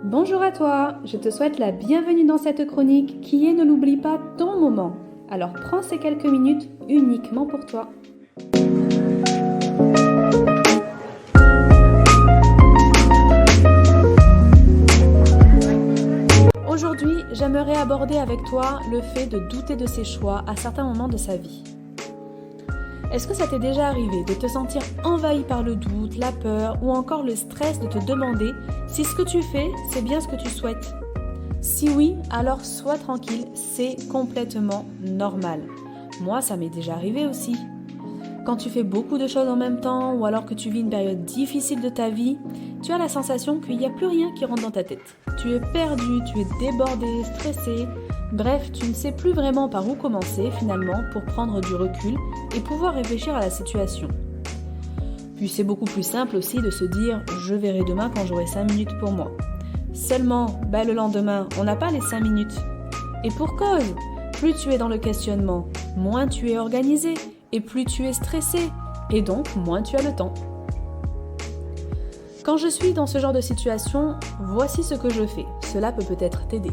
Bonjour à toi, je te souhaite la bienvenue dans cette chronique qui est Ne l'oublie pas ton moment. Alors prends ces quelques minutes uniquement pour toi. Aujourd'hui, j'aimerais aborder avec toi le fait de douter de ses choix à certains moments de sa vie. Est-ce que ça t'est déjà arrivé de te sentir envahi par le doute, la peur ou encore le stress de te demander si ce que tu fais, c'est bien ce que tu souhaites? Si oui, alors sois tranquille, c'est complètement normal. Moi, ça m'est déjà arrivé aussi. Quand tu fais beaucoup de choses en même temps ou alors que tu vis une période difficile de ta vie, tu as la sensation qu'il n'y a plus rien qui rentre dans ta tête. Tu es perdu, tu es débordé, stressé. Bref, tu ne sais plus vraiment par où commencer finalement pour prendre du recul et pouvoir réfléchir à la situation. Puis c'est beaucoup plus simple aussi de se dire « je verrai demain quand j'aurai 5 minutes pour moi ». Seulement, le lendemain, on n'a pas les 5 minutes. Et pour cause, plus tu es dans le questionnement, moins tu es organisé et plus tu es stressé et donc moins tu as le temps. Quand je suis dans ce genre de situation, voici ce que je fais. Cela peut peut-être t'aider.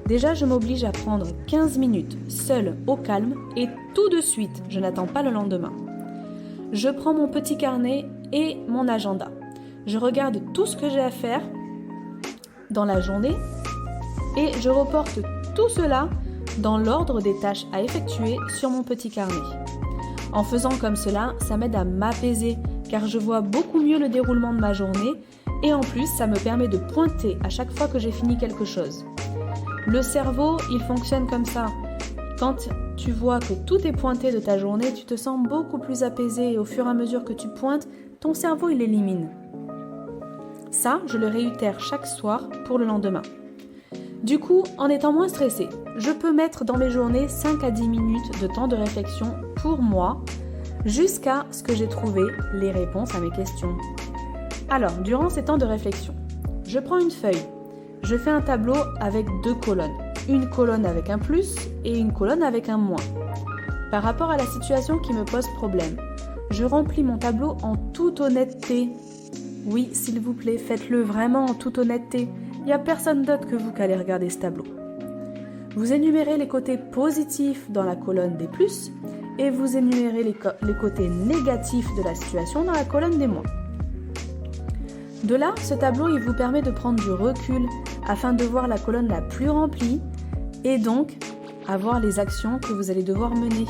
Déjà, je m'oblige à prendre 15 minutes, seule, au calme, et tout de suite, je n'attends pas le lendemain. Je prends mon petit carnet et mon agenda. Je regarde tout ce que j'ai à faire dans la journée et je reporte tout cela dans l'ordre des tâches à effectuer sur mon petit carnet. En faisant comme cela, ça m'aide à m'apaiser car je vois beaucoup mieux le déroulement de ma journée et en plus, ça me permet de pointer à chaque fois que j'ai fini quelque chose. Le cerveau, il fonctionne comme ça. Quand tu vois que tout est pointé de ta journée, tu te sens beaucoup plus apaisé et au fur et à mesure que tu pointes, ton cerveau, il élimine. Ça, je le réitère chaque soir pour le lendemain. Du coup, en étant moins stressé, je peux mettre dans mes journées 5 à 10 minutes de temps de réflexion pour moi jusqu'à ce que j'ai trouvé les réponses à mes questions. Alors, durant ces temps de réflexion, je prends une feuille. Je fais un tableau avec 2 colonnes. Une colonne avec un plus et une colonne avec un moins. Par rapport à la situation qui me pose problème, je remplis mon tableau en toute honnêteté. Oui, s'il vous plaît, faites-le vraiment en toute honnêteté. Il n'y a personne d'autre que vous qui allez regarder ce tableau. Vous énumérez les côtés positifs dans la colonne des plus et vous énumérez les côtés négatifs de la situation dans la colonne des moins. De là, ce tableau il vous permet de prendre du recul afin de voir la colonne la plus remplie et donc avoir les actions que vous allez devoir mener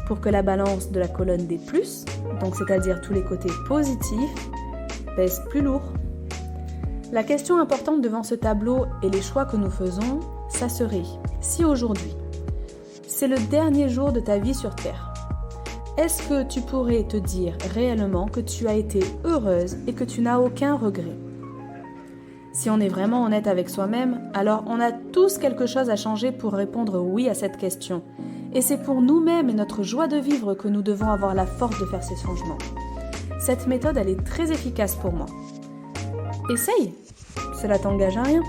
pour que la balance de la colonne des plus, donc c'est-à-dire tous les côtés positifs, pèse plus lourd. La question importante devant ce tableau et les choix que nous faisons, ça serait si aujourd'hui, c'est le dernier jour de ta vie sur Terre, est-ce que tu pourrais te dire réellement que tu as été heureuse et que tu n'as aucun regret? Si on est vraiment honnête avec soi-même, alors on a tous quelque chose à changer pour répondre oui à cette question. Et c'est pour nous-mêmes et notre joie de vivre que nous devons avoir la force de faire ces changements. Cette méthode, elle est très efficace pour moi. Essaye, cela t'engage à rien.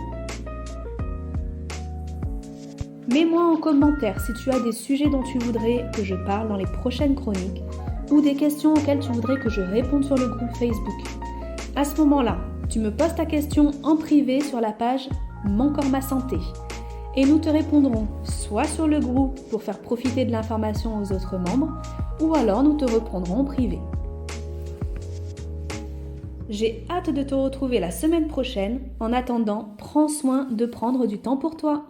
Mets-moi en commentaire si tu as des sujets dont tu voudrais que je parle dans les prochaines chroniques ou des questions auxquelles tu voudrais que je réponde sur le groupe Facebook. À ce moment-là, tu me poses ta question en privé sur la page Mon corps ma santé et nous te répondrons soit sur le groupe pour faire profiter de l'information aux autres membres ou alors nous te reprendrons en privé. J'ai hâte de te retrouver la semaine prochaine. En attendant, prends soin de prendre du temps pour toi.